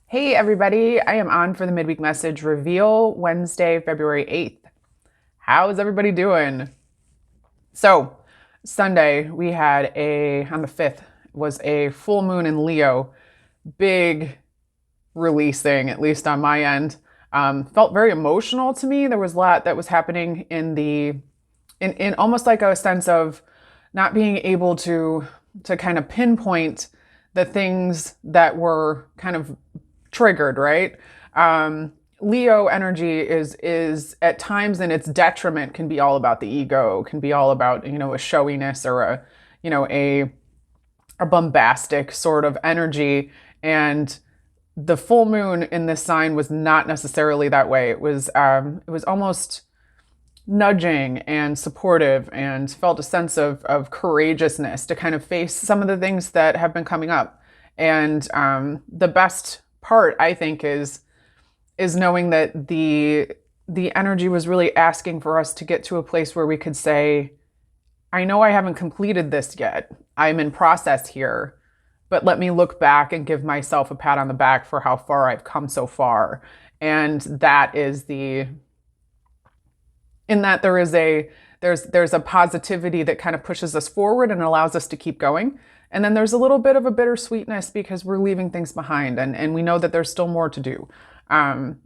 Hey everybody, I am on for the midweek message reveal Wednesday, February 8th. How's everybody doing? So, Sunday we had on the 5th, was a full moon in Leo. Big releasing, at least on my end. Felt very emotional to me. There was a lot that was happening in almost like a sense of not being able to kind of pinpoint the things that were kind of triggered, right? Leo energy is at times in its detriment can be all about the ego, can be all about, a showiness or a bombastic sort of energy. And the full moon in this sign was not necessarily that way. It was almost nudging and supportive, and felt a sense of courageousness to kind of face some of the things that have been coming up. And the best part, I think, is knowing that the energy was really asking for us to get to a place where we could say, I know I haven't completed this yet. I'm in process here, but let me look back and give myself a pat on the back for how far I've come so far. And that is in that there's a positivity that kind of pushes us forward and allows us to keep going. And then there's a little bit of a bittersweetness because we're leaving things behind, and we know that there's still more to do.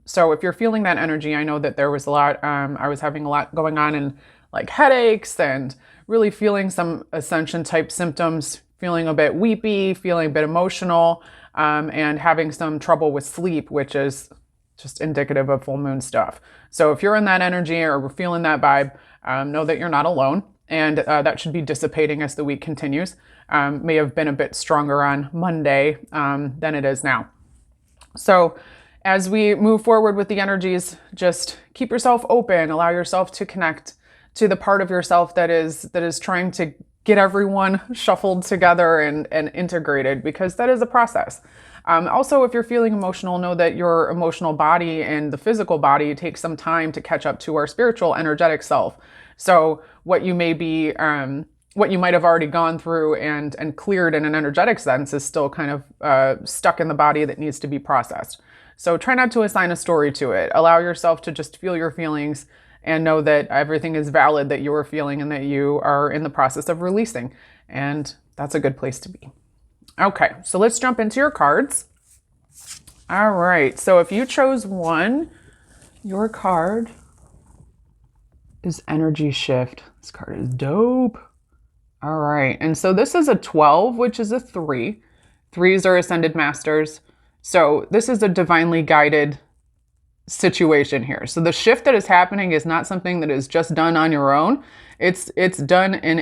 So if you're feeling that energy, I know that there was a lot, I was having a lot going on, and like headaches and really feeling some ascension type symptoms, feeling a bit weepy, feeling a bit emotional, and having some trouble with sleep, which is just indicative of full moon stuff. So if you're in that energy or feeling that vibe, know that you're not alone, and that should be dissipating as the week continues. May have been a bit stronger on Monday than it is now. So as we move forward with the energies, just keep yourself open, allow yourself to connect to the part of yourself that is trying to get everyone shuffled together and integrated, because that is a process. Also, if you're feeling emotional, know that your emotional body and the physical body takes some time to catch up to our spiritual, energetic self. So what you might have already gone through and cleared in an energetic sense is still kind of stuck in the body that needs to be processed. So try not to assign a story to it. Allow yourself to just feel your feelings and know that everything is valid that you are feeling and that you are in the process of releasing. And that's a good place to be. Okay, so let's jump into your cards. All right, so if you chose one, your card is Energy Shift. This card is dope. All right, and so this is a 12, which is a 3. 3s are Ascended Masters. So this is a divinely guided situation here. So the shift that is happening is not something that is just done on your own. It's done in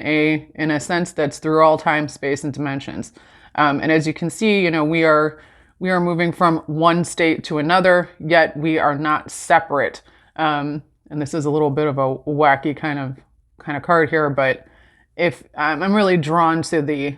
a sense that's through all time, space, and dimensions. And as you can see, we are moving from one state to another, yet we are not separate. And this is a little bit of a wacky kind of card here, but if I'm really drawn to the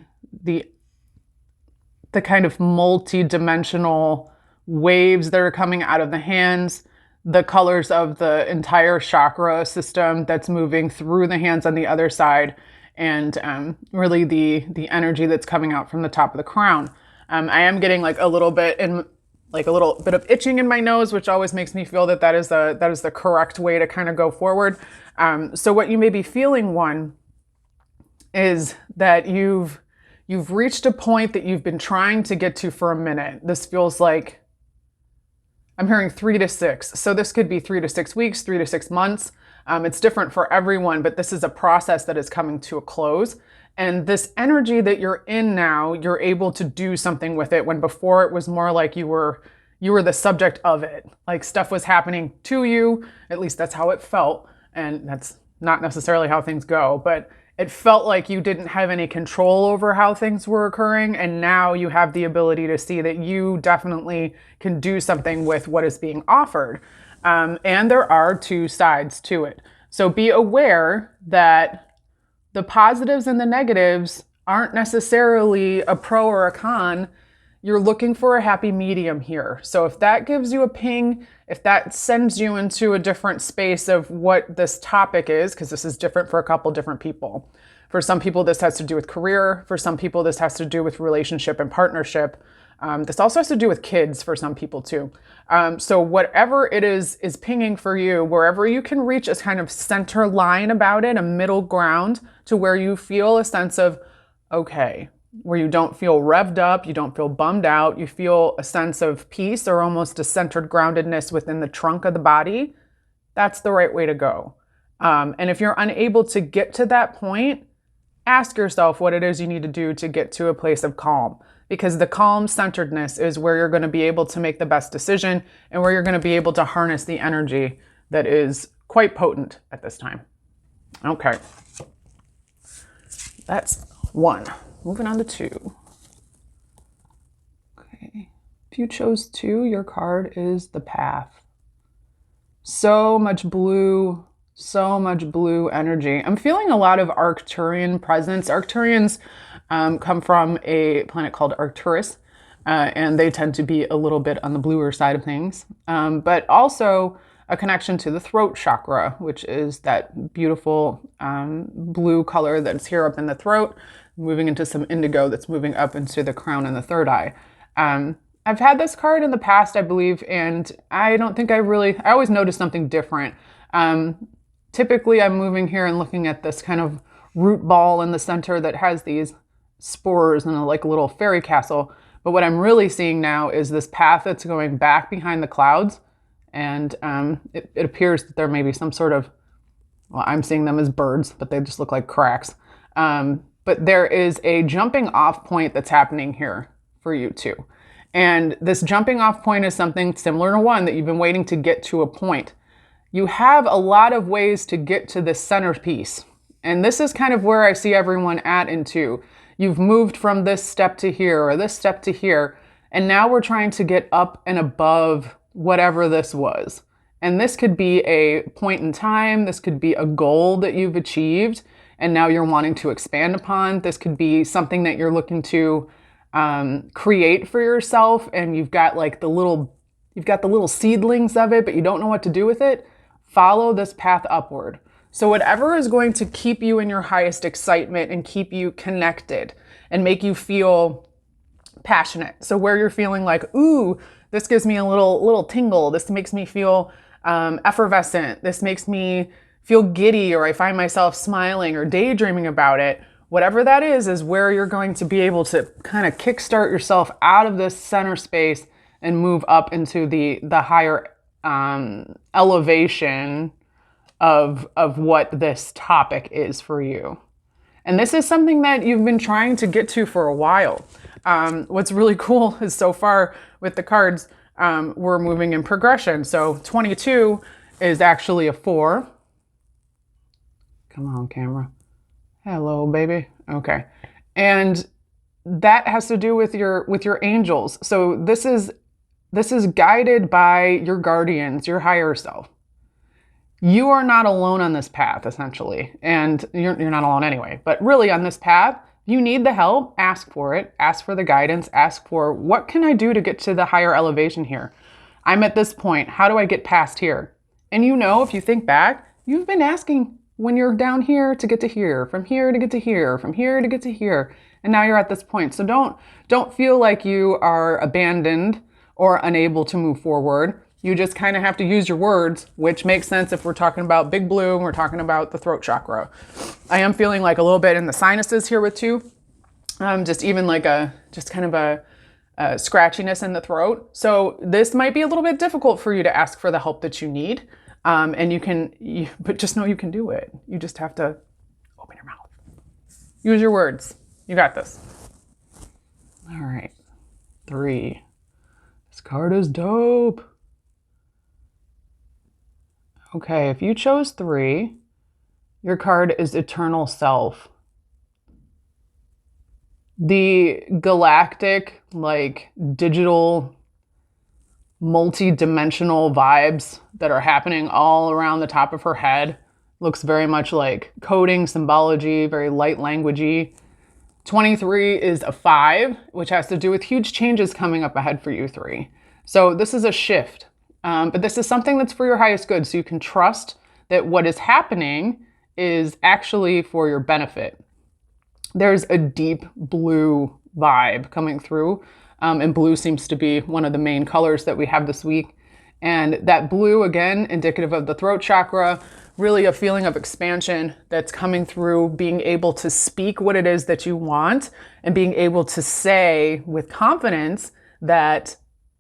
kind of multi-dimensional waves that are coming out of the hands, the colors of the entire chakra system that's moving through the hands on the other side, and really the energy that's coming out from the top of the crown. I am getting like a little bit of itching in my nose, which always makes me feel that is the correct way to kind of go forward. So what you may be feeling, one, is that you've reached a point that you've been trying to get to for a minute. This feels like, I'm hearing 3 to 6. So this could be 3 to 6 weeks, 3 to 6 months. It's different for everyone, but this is a process that is coming to a close. And this energy that you're in now, you're able to do something with it, when before it was more like you were the subject of it. Like stuff was happening to you, at least that's how it felt. And that's not necessarily how things go, but it felt like you didn't have any control over how things were occurring. And now you have the ability to see that you definitely can do something with what is being offered. And there are 2 sides to it. So be aware that the positives and the negatives aren't necessarily a pro or a con. You're looking for a happy medium here. So if that gives you a ping, if that sends you into a different space of what this topic is, because this is different for a couple different people. For some people, this has to do with career. For some people, this has to do with relationship and partnership. This also has to do with kids for some people too. So whatever it is pinging for you, wherever you can reach a kind of center line about it, a middle ground to where you feel a sense of, okay, where you don't feel revved up, you don't feel bummed out, you feel a sense of peace or almost a centered groundedness within the trunk of the body, that's the right way to go. And if you're unable to get to that point, ask yourself what it is you need to do to get to a place of calm, because the calm centeredness is where you're going to be able to make the best decision and where you're going to be able to harness the energy that is quite potent at this time. Okay. That's 1. Moving on to 2. Okay. If you chose 2, your card is the Path. So much blue energy. I'm feeling a lot of Arcturian presence. Arcturians come from a planet called Arcturus, and they tend to be a little bit on the bluer side of things, but also a connection to the throat chakra, which is that beautiful blue color that's here up in the throat, moving into some indigo that's moving up into the crown and the third eye. I've had this card in the past, I believe, and I don't think I always notice something different. Typically, I'm moving here and looking at this kind of root ball in the center that has these spores and like a little fairy castle. But what I'm really seeing now is this path that's going back behind the clouds. And it appears that there may be some sort of, well, I'm seeing them as birds, but they just look like cracks. But there is a jumping off point that's happening here for you too. And this jumping off point is something similar to 1 that you've been waiting to get to a point. You have a lot of ways to get to this centerpiece. And this is kind of where I see everyone at in 2. You've moved from this step to here or this step to here. And now we're trying to get up and above whatever this was. And this could be a point in time. This could be a goal that you've achieved and now you're wanting to expand upon. This could be something that you're looking to create for yourself. And you've got the little seedlings of it, but you don't know what to do with it. Follow this path upward. So whatever is going to keep you in your highest excitement and keep you connected and make you feel passionate. So where you're feeling like, ooh, this gives me a little tingle. This makes me feel effervescent. This makes me feel giddy, or I find myself smiling or daydreaming about it. Whatever that is where you're going to be able to kind of kickstart yourself out of this center space and move up into the higher elevation of what this topic is for you. And this is something that you've been trying to get to for a while. What's really cool is so far with the cards, we're moving in progression. So 22 is actually a 4. Come on, camera. Hello, baby. Okay. And that has to do with your angels. So this is guided by your guardians, your higher self. You are not alone on this path, essentially. And you're not alone anyway. But really on this path, you need the help, ask for it, ask for the guidance, ask for what can I do to get to the higher elevation here? I'm at this point. How do I get past here? And if you think back, you've been asking when you're down here to get to here, from here to get to here, from here to get to here. And now you're at this point. So don't feel like you are abandoned or unable to move forward. You just kind of have to use your words, which makes sense if we're talking about big blue and we're talking about the throat chakra. I am feeling like a little bit in the sinuses here with 2. Just kind of a scratchiness in the throat. So this might be a little bit difficult for you to ask for the help that you need. But just know you can do it. You just have to open your mouth. Use your words. You got this. All right. 3. This card is dope. Okay, if you chose 3, your card is Eternal Self. The galactic, digital, multi-dimensional vibes that are happening all around the top of her head looks very much like coding, symbology, very light languagey. 23 is a 5, which has to do with huge changes coming up ahead for you 3. So this is a shift. But this is something that's for your highest good. So you can trust that what is happening is actually for your benefit. There's a deep blue vibe coming through. And blue seems to be one of the main colors that we have this week. And that blue, again, indicative of the throat chakra, really a feeling of expansion that's coming through being able to speak what it is that you want and being able to say with confidence that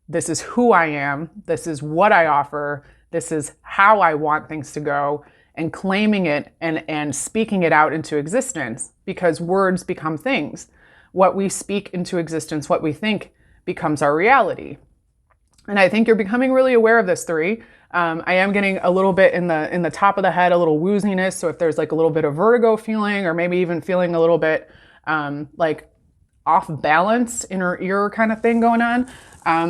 this is who I am, this is what I offer, this is how I want things to go, and claiming it and speaking it out into existence, because words become things. What we speak into existence, what we think, becomes our reality. And I think you're becoming really aware of this, 3. I am getting a little bit in the top of the head, a little wooziness. So if there's like a little bit of vertigo feeling, or maybe even feeling a little bit like off balance, inner ear kind of thing going on,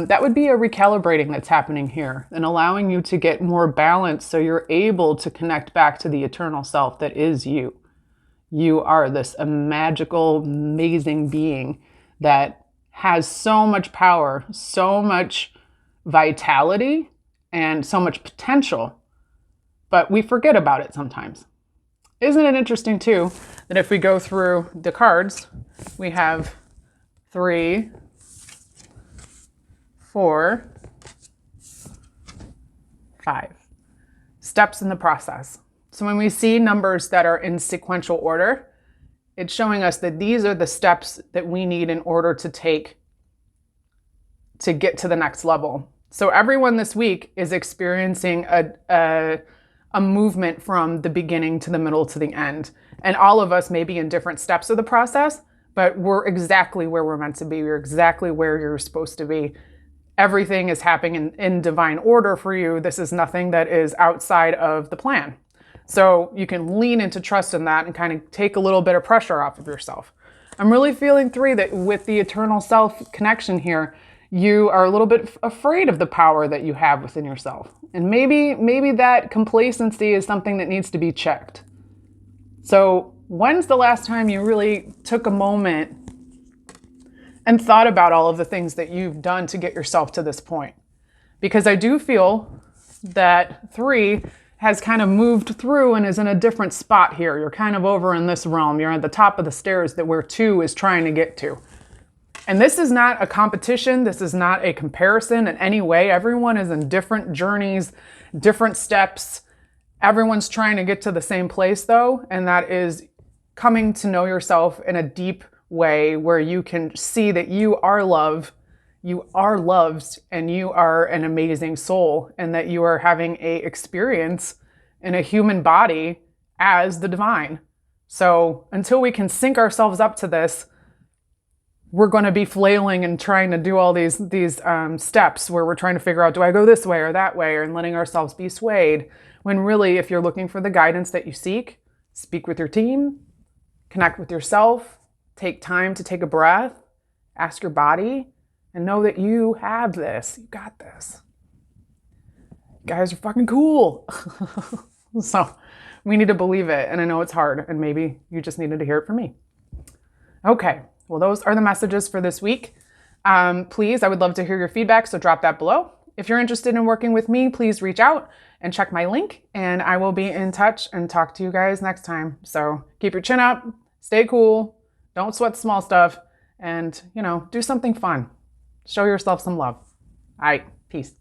that would be a recalibrating that's happening here and allowing you to get more balance so you're able to connect back to the eternal self that is you. You are this magical, amazing being that has so much power, so much vitality, and so much potential, but we forget about it sometimes. Isn't it interesting too that if we go through the cards, we have 3, 4, 5 steps in the process. So when we see numbers that are in sequential order, it's showing us that these are the steps that we need in order to take to get to the next level. So everyone this week is experiencing a movement from the beginning to the middle to the end. And all of us may be in different steps of the process, but we're exactly where we're meant to be. We're exactly where you're supposed to be. Everything is happening in divine order for you. This is nothing that is outside of the plan. So you can lean into trust in that and kind of take a little bit of pressure off of yourself. I'm really feeling 3 that with the eternal self connection here, you are a little bit afraid of the power that you have within yourself. And maybe that complacency is something that needs to be checked. So when's the last time you really took a moment and thought about all of the things that you've done to get yourself to this point? Because I do feel that 3 has kind of moved through and is in a different spot here. You're kind of over in this realm. You're at the top of the stairs that where 2 is trying to get to. And this is not a competition. This is not a comparison in any way. Everyone is in different journeys, different steps. Everyone's trying to get to the same place though, and that is coming to know yourself in a deep way where you can see that you are loved, and you are an amazing soul, and that you are having a experience in a human body as the divine. So until we can sync ourselves up to this, we're going to be flailing and trying to do all these steps where we're trying to figure out, do I go this way or that way, and letting ourselves be swayed. When really, if you're looking for the guidance that you seek, speak with your team, connect with yourself, take time to take a breath, ask your body, and know that you have this. You got this. You guys are fucking cool. So we need to believe it. And I know it's hard, and maybe you just needed to hear it from me. Okay. Well, those are the messages for this week. Please, I would love to hear your feedback, so drop that below. If you're interested in working with me, please reach out and check my link, and I will be in touch and talk to you guys next time. So keep your chin up, stay cool, don't sweat the small stuff, and, do something fun. Show yourself some love. All right, peace.